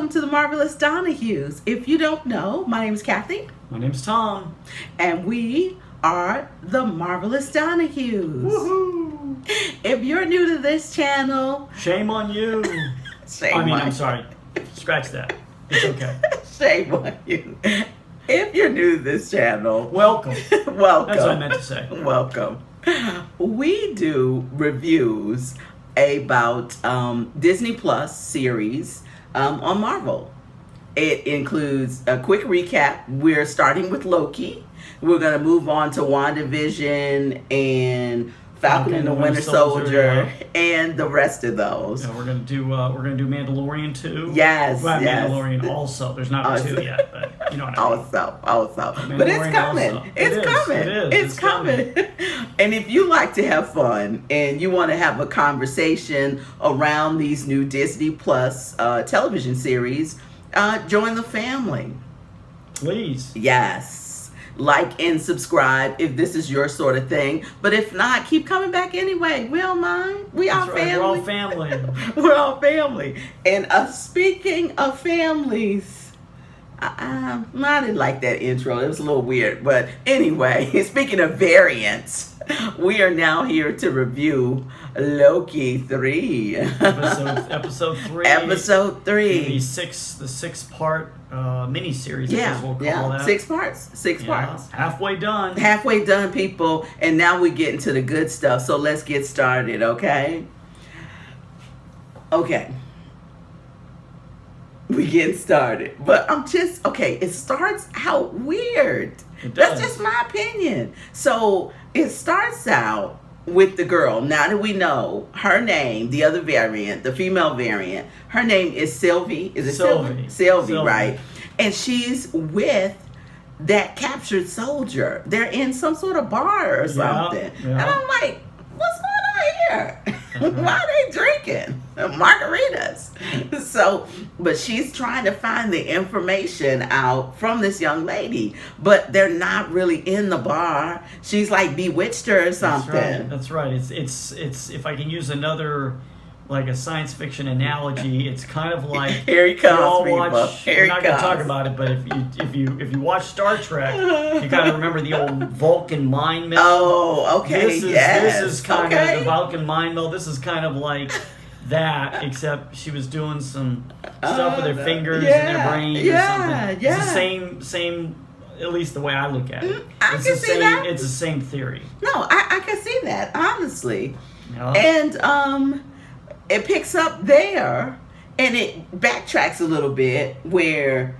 welcome to the Marvelous Donahues. If you don't know, my name is Cathy. My name's Tom. And we are the Marvelous Donahues. Woohoo! If you're new to this channel... Shame on you. I'm sorry. Scratch that. It's okay. Shame on you. If you're new to this channel... Welcome. Welcome. That's what I meant to say. Welcome. We do reviews about Disney Plus series on Marvel. It includes a quick recap. We're starting with Loki. We're going to move on to WandaVision and Falcon and the Winter Soldier, and the rest of those. Yeah, we're gonna do Mandalorian too. Yes, well, yes. Mandalorian also. There's not two yet, but you know what I mean. Also. But it's coming. Also. It's coming. It is. It's coming. And if you like to have fun and you want to have a conversation around these new Disney Plus television series, join the family. Please. Yes. Like and subscribe if this is your sort of thing. But if not, keep coming back anyway. We don't mind. We are family. We're all family. We're all family. And speaking of families, I didn't like that intro. It was a little weird. But anyway, speaking of variants, we are now here to review Loki 3. Episode 3. Episode 3. The six-part miniseries. Yeah, we'll call that. 6 parts. 6 parts. Halfway done. Halfway done, people. And now we get into the good stuff. So let's get started, okay? Okay. We getting started. But it starts out weird. It does. That's just my opinion. So it starts out with the girl. Now that we know her name, the other variant, the female variant, her name is SYLVIE. Is it SYLVIE? SYLVIE, right? And she's with that captured soldier. They're in some sort of bar or something. Yeah. And I'm like, what's going on here? Why are they drinking margaritas? But she's trying to find the information out from this young lady, but they're not really in the bar. She's like bewitched her or something. That's right. It's if I can use another, like a science fiction analogy, it's kind of like here he comes, people. We're not going to talk about it, but if you watch Star Trek, you kind of remember the old Vulcan mind meld. Oh, okay. This is kind of the Vulcan mind meld. This is kind of like that, except she was doing some stuff with her fingers and her brain or something. Yeah. It's the same. At least the way I look at it. I can see that. It's the same theory. No, I can see that, honestly. Yeah. And it picks up there, and it backtracks a little bit where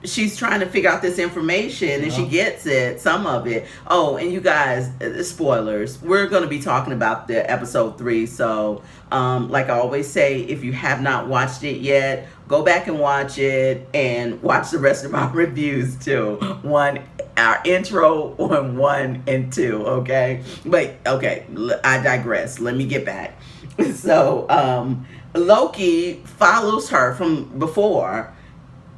she's trying to figure out this information, and she gets it, some of it. Oh, and you guys, spoilers. We're going to be talking about the episode 3. So, like I always say, if you have not watched it yet, go back and watch it, and watch the rest of our reviews too. Our intro on 1 and 2. Okay, but okay, I digress. Let me get back. So, Loki follows her from before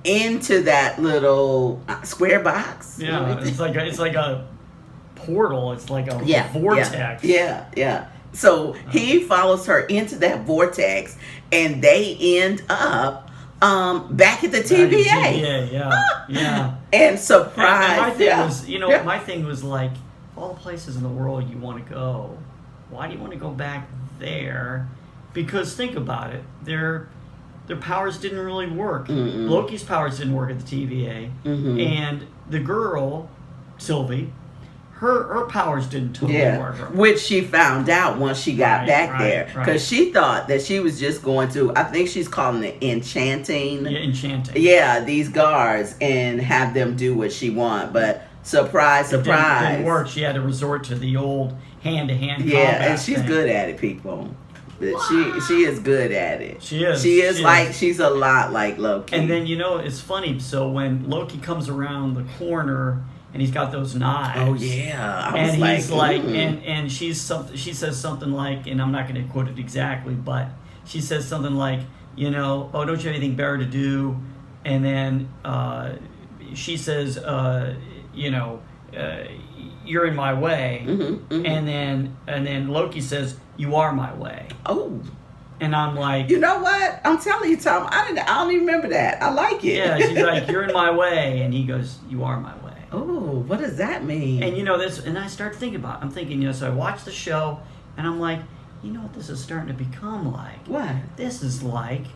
into that little square box. Yeah, it's like a portal. It's like a vortex. Yeah. So he follows her into that vortex, and they end up back at the TVA. Yeah. And surprise. And my thing was like, all the places in the world you want to go, why do you want to go back there? Because think about it, their powers didn't really work. Mm-mm. Loki's powers didn't work at the TVA, and the girl SYLVIE, her powers didn't totally work. Which she found out once she got back there, because she thought that she was just going to, I think she's calling it enchanting. Yeah, enchanting. Yeah, these guards, and have them do what she want, but surprise. It didn't work. She had to resort to the old hand-to-hand combat. Yeah, and she's good at it, people. She is good at it. She is. She's a lot like Loki. And then it's funny. So when Loki comes around the corner and he's got those knives. Oh yeah. And she says something like, and I'm not going to quote it exactly, but she says something like, oh, don't you have anything better to do? And then she says, you're in my way. And then Loki says, you are my way. Oh. And I'm like, you know what? I'm telling you, Tom. I don't even remember that. I like it. yeah. She's like, you're in my way, and he goes, you are my way. Oh, what does that mean? And this, and I start thinking about it. I'm thinking, so I watch the show, and I'm like, you know what this is starting to become like? What? This is like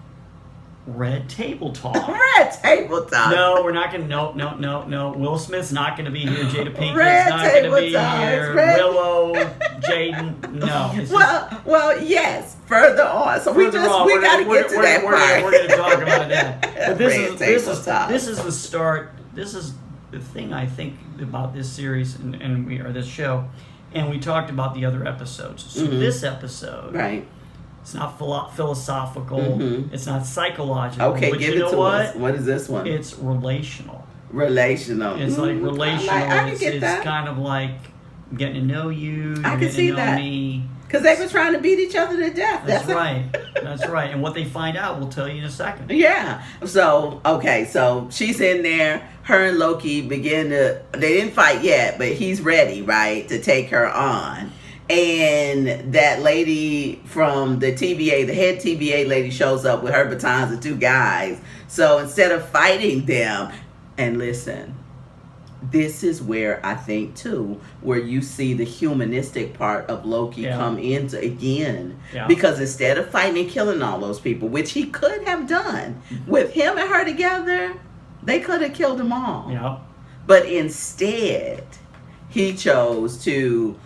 Red Table Talk. Red Table Talk. No, we're not going to. No. Will Smith's not going to be here. Jada Pinkett's Red not going to be Talk. here. Red. Willow, Jaden, no. It's Well, yes. Further on, so we got to get to that part. We're going to talk about that. But Red Table Talk. this is the start. This is the thing I think about this series or this show, and we talked about the other episodes. So this episode, right? It's not philosophical. Mm-hmm. It's not psychological. Okay, but give you know it to what? us. What is this one? It's relational. Relational. It's like relational. I can get that. It's kind of like getting to know you. I can getting see to know that. Me. Because they were trying to beat each other to death. That's right. That's right. And what they find out, we'll tell you in a second. Yeah. So, okay. So she's in there. Her and Loki begin to, they didn't fight yet, but he's ready, right, to take her on. And that lady from the TVA, the head TVA lady, shows up with her batons of 2 guys. So instead of fighting them, and listen, this is where I think too, where you see the humanistic part of Loki come into again. Yeah. Because instead of fighting and killing all those people, which he could have done, with him and her together, they could have killed them all. Yeah. But instead, he chose to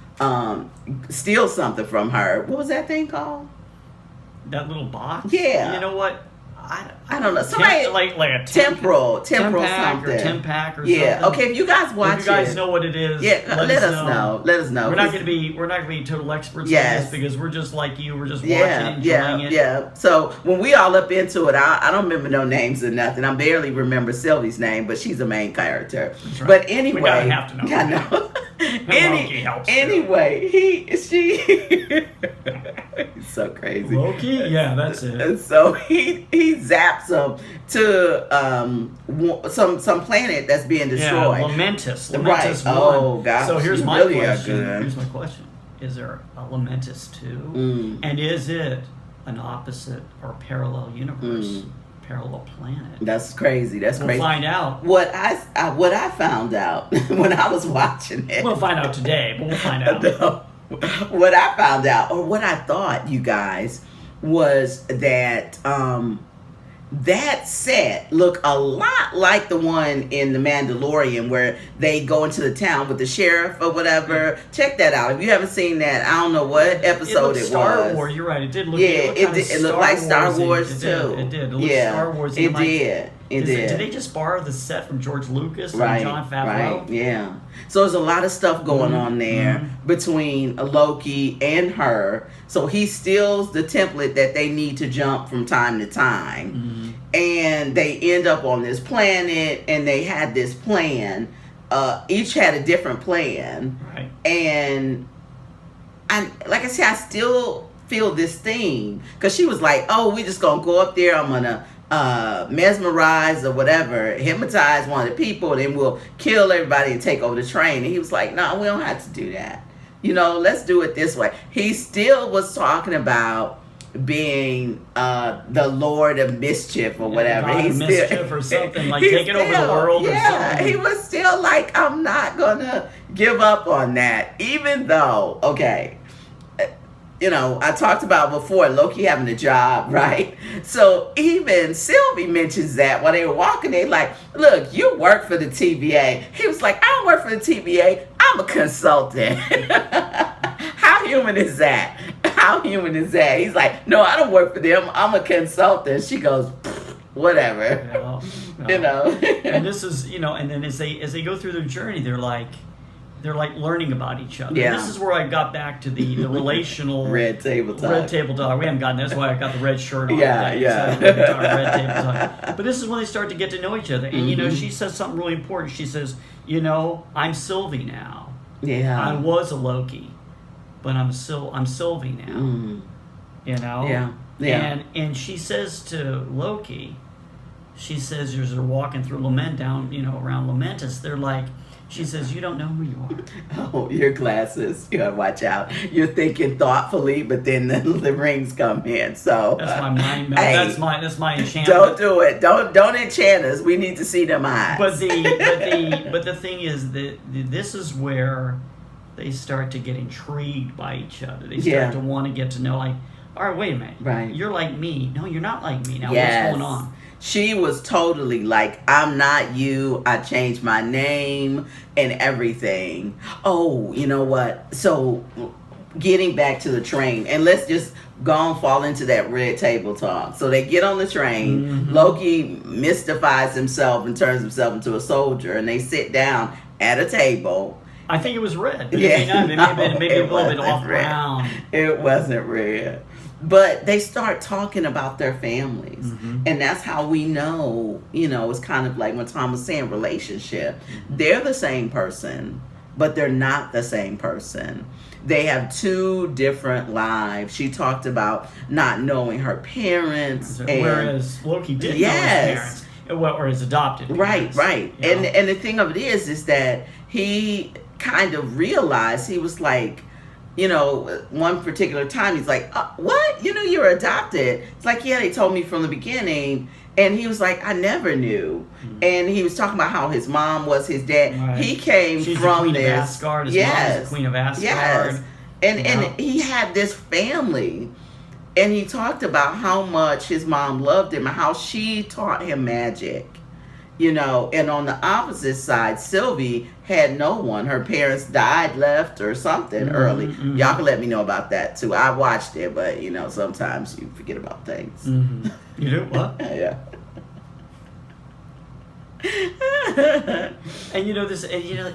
steal something from her. What was that thing called? That little box? Yeah. You know what? I don't know. Somebody like a temporal something. Or Tempack or something. Yeah. Okay. If you guys watch it, if you guys know what it is, let us know. Let us know. We're not going to be total experts on this because we're just like you. We're just watching it, enjoying it. Yeah. So when we all up into it, I don't remember no names or nothing. I barely remember Sylvie's name, but she's a main character. That's right. But anyway, we gotta have to know. I know. Loki helps. Anyway, she he's so crazy. Loki, yeah, that's it. And so he zaps them to some planet that's being destroyed. Yeah, Lamentus. Right. One. Oh gosh. So here's my really question. Here's my question: is there a Lamentus 2? And is it an opposite or parallel universe? Parallel planet. That's crazy. We'll find out. What I found out when I was watching it. We'll find out today, but we'll find out. No. What I found out, or what I thought, you guys, was that that set looked a lot like the one in The Mandalorian where they go into the town with the sheriff or whatever. Check that out. If you haven't seen that, I don't know what episode it was. Star Wars, you're right. It did look. It looked like Star Wars too. It did. It looked Star Wars. It did. It did. Did they just borrow the set from George Lucas and Jon Favreau? Right. Yeah. So there's a lot of stuff going on there between Loki and her. So he steals the template that they need to jump from time to time. And they end up on this planet and they had this plan. Each had a different plan. Right. And like I said, I still feel this thing. Because she was like, oh, we just going to go up there. I'm going to mesmerize or whatever, hypnotize one of the people, and then we'll kill everybody and take over the train. And he was like, no, we don't have to do that. Let's do it this way. He still was talking about being the Lord of Mischief or whatever. He's mischief or something, like taking over the world or something. He was still like, I'm not gonna give up on that. Even though, I talked about before Loki having a job, right? So even SYLVIE mentions that while they were walking, they like, look, you work for the TVA. He was like, I don't work for the TVA. I'm a consultant. How human is that? How human is that? He's like, no, I don't work for them. I'm a consultant. She goes, whatever. No. And this is, and then as they go through their journey, they're like learning about each other. Yeah. And this is where I got back to the relational Red Table Talk. Red Table Talk. We haven't gotten there. That's why I got the red shirt on. Yeah. Red Table Talk. But this is when they start to get to know each other. And she says something really important. She says, I'm SYLVIE now. Yeah. I was a Loki, but I'm SYLVIE now. Yeah. And she says to Loki, she says as they're walking through Lament down, around Lamentus, they're like, She says, "You don't know who you are." Oh, your glasses. You gotta watch out. You're thinking thoughtfully, but then the rings come in. So That's my mind melt. hey, That's my enchantment. don't do it. Don't enchant us. We need to see them eyes. But the thing is that this is where they start to get intrigued by each other. They start to want to get to know, like, all right, wait a minute. Right. You're like me. No, you're not like me. Now, Yes. what's going on? She was totally like, I'm not you. I changed my name and everything. Oh, you know what? So getting back to the train, and let's just go and fall into that red table talk. So they get on the train. Mm-hmm. Loki mystifies himself and turns himself into a soldier, and they sit down at a table. I think it was red. But Yeah, it may have been maybe a it little bit wasn't off red. ground. It wasn't red. But they start talking about their families. Mm-hmm. And that's how we know, it's kind of like when Tom was saying relationship. They're the same person, but they're not the same person. They have two different lives. She talked about not knowing her parents. Whereas Loki did know his parents. Or his adopted parents. Right. And the thing of it is that he kind of realized, he was like, one particular time he's like, what? You're adopted. It's like, yeah, they told me from the beginning. And he was like, I never knew. Mm-hmm. And he was talking about how his mom was his dad. Right. He came She's from the queen this. Of Asgard. His mom is the queen of Asgard. Yes. And he had this family. And he talked about how much his mom loved him and how she taught him magic. And on the opposite side, SYLVIE had no one. Her parents died, left, or something early. Mm-hmm. Y'all can let me know about that, too. I watched it, but, sometimes you forget about things. Mm-hmm. You do? What? Yeah. And,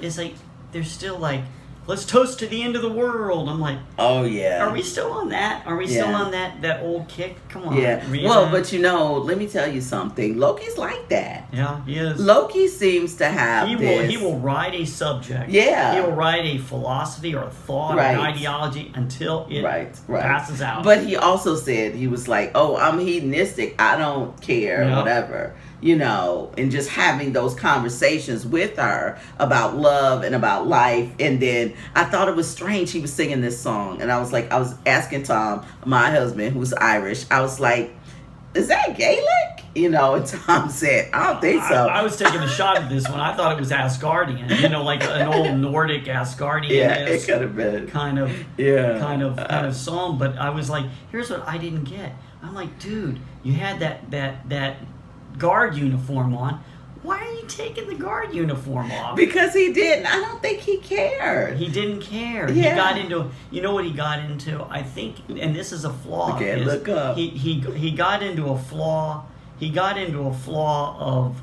it's like, they're still like, let's toast to the end of the world. I'm like, oh, yeah. Are we still on that? Are we still on that old kick? Come on. Yeah. Well, but let me tell you something. Loki's like that. Yeah, he is. Loki seems to have He will ride a subject. Yeah. He will ride a philosophy or a thought or an ideology until it passes out. But he also said, he was like, oh, I'm hedonistic. I don't care, whatever. And just having those conversations with her about love and about life. And then I thought it was strange he was singing this song. And I was asking Tom, my husband, who's Irish, I was like, is that Gaelic? And Tom said, I don't think so. I was taking a shot at this one. I thought it was Asgardian, like an old Nordic Asgardian. Yeah, it could have been. Kind of song. But I was like, here's what I didn't get. I'm like, dude, you had that guard uniform on. Why are you taking the guard uniform off? Because he didn't. I don't think he cared. He didn't care. Yeah. He got into, what he got into? I think, and this is a flaw. Okay, look up. He got into a flaw. He got into a flaw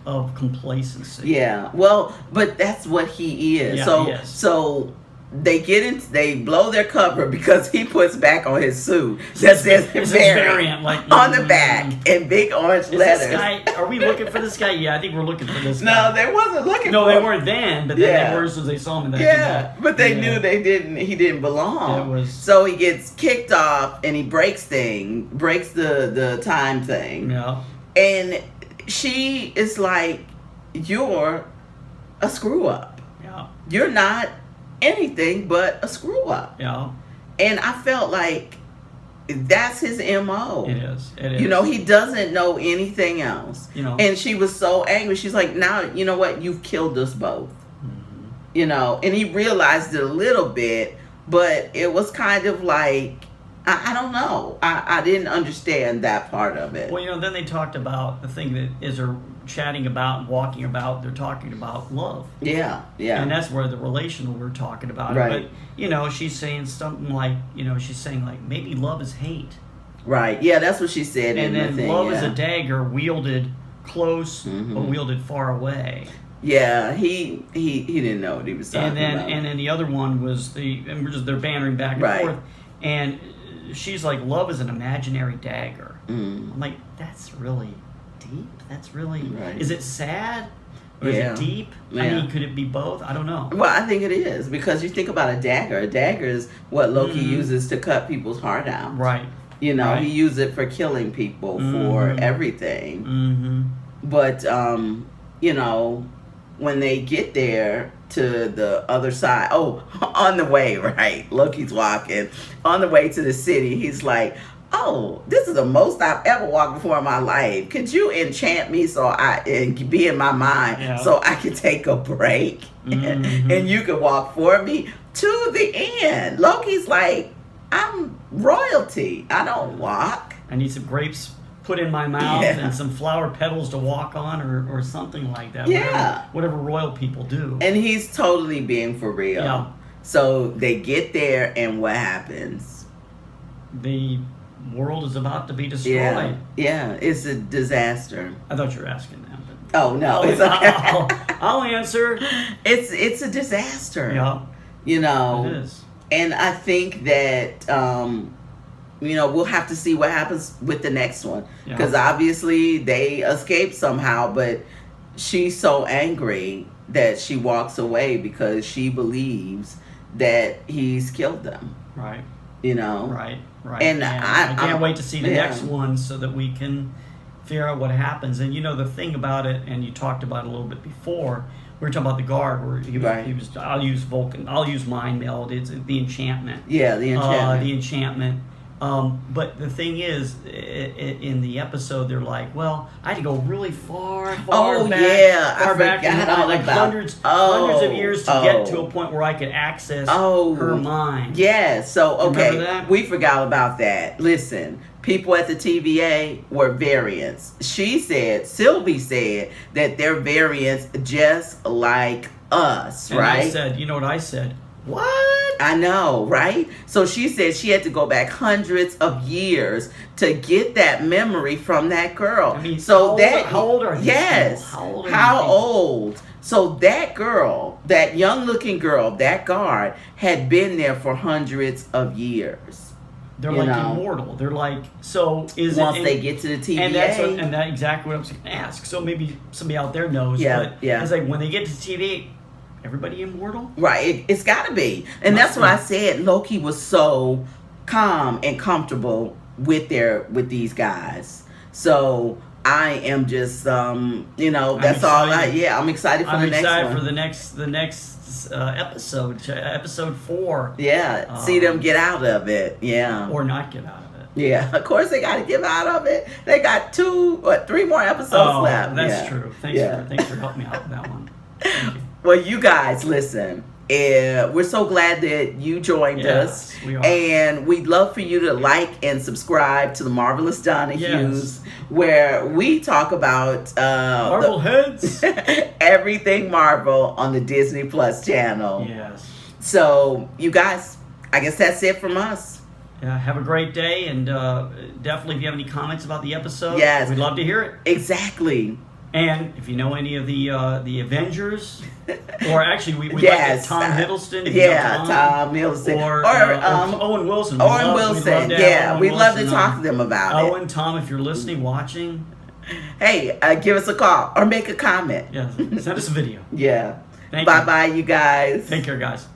of complacency. Yeah. Well, but that's what he is. Yeah, so they blow their cover because he puts back on his suit that says variant on the back in big orange letters. This guy, are we looking for this guy? Yeah, I think we're looking for this guy. No, they wasn't looking for him. No, they weren't then, but then they were as soon as they saw him. But they knew he didn't belong. So he gets kicked off and he breaks the time thing. Yeah. And she is like, you're a screw up. Yeah. You're not anything but a screw up. Yeah. And I felt like that's his MO. It is. He doesn't know anything else. And she was so angry. She's like, now, you know what? You've killed us both. Mm-hmm. And he realized it a little bit, but it was kind of like, I don't know. I didn't understand that part of it. Well, then they talked about the thing that is they're chatting about and walking about. They're talking about love. Yeah. And that's where the relational we're talking about. Right. But, she's saying something like, maybe love is hate. Right. Yeah, that's what she said. And then love is a dagger wielded close but wielded far away. Yeah, he didn't know what he was talking about. And then the other one was they're bantering back and forth. And she's like, love is an imaginary dagger. I'm like, that's really deep. That's really... Right. Is it sad? Or is it deep? Yeah. I mean, could it be both? I don't know. Well, I think it is. Because you think about a dagger. A dagger is what Loki uses to cut people's heart out. Right. He uses it for killing people, for everything. Mm-hmm. But, when they get there to the other side, on the way, right? Loki's walking on the way to the city. He's like, "Oh, this is the most I've ever walked before in my life. Could you enchant me and be in my mind so I can take a break and you could walk for me to the end?" Loki's like, "I'm royalty. I don't walk. I need some grapes put in my mouth and some flower petals to walk on or something like that." Yeah. Whatever royal people do. And he's totally being for real. Yeah. So they get there, and what happens? The world is about to be destroyed. Yeah, it's a disaster. I thought you were asking that. But Oh no, it's okay. I'll answer. It's a disaster. Yeah. You know. It is. And I think that we'll have to see what happens with the next one, because obviously they escape somehow, but she's so angry that she walks away because she believes that he's killed them. Right. Right. And I can't wait to see the next one so that we can figure out what happens. And the thing about it, and you talked about it a little bit before, we were talking about the guard where he was I'll use Vulcan, I'll use mind meld, it's the enchantment. Yeah, the enchantment. The enchantment. But the thing is, in the episode, they're like, well, I had to go really far back. I back, forgot all like about hundreds of years to get to a point where I could access her mind. Yeah, so, okay, Remember that? we forgot about that. Listen, people at the TVA were variants. SYLVIE said that they're variants just like us, and right? I said, you know what I said? What? I know, right? So she said she had to go back hundreds of years to get that memory from that girl. I mean, so how old are these Yes. people? How old? So that girl, that young-looking girl, that guard, had been there for hundreds of years. They're like immortal. They're like, so is once it... they get to the TVA. And that's exactly what I was going to ask. So maybe somebody out there knows. Yeah, but it's like when they get to the TVA... Everybody immortal? Right. It's got to be. And that's what I said. Loki was so calm and comfortable with these guys. So I am just, that's all I'm excited for the next one. I'm excited for the next episode, episode 4. Yeah. See them get out of it. Yeah. Or not get out of it. Yeah. Of course they got to get out of it. They got 3 more episodes left. That's true. Thanks for helping me out with that one. Thank you. Well, you guys, listen. We're so glad that you joined us. We are. And we'd love for you to like and subscribe to the Marvelous Donahues, where we talk about Marvel heads. everything Marvel on the Disney Plus channel. Yes. So, you guys, I guess that's it from us. Yeah, have a great day, and definitely if you have any comments about the episode, yes, we'd love to hear it. Exactly. And if you know any of the Avengers, or actually we like Tom Hiddleston. Tom Hiddleston. Or Owen Wilson. Owen Wilson. We'd love to talk to them about it. Owen, Tom, if you're listening, watching. Hey, give us a call or make a comment. Yeah, send us a video. Yeah. Thank you. Bye-bye, you guys. Take care, guys.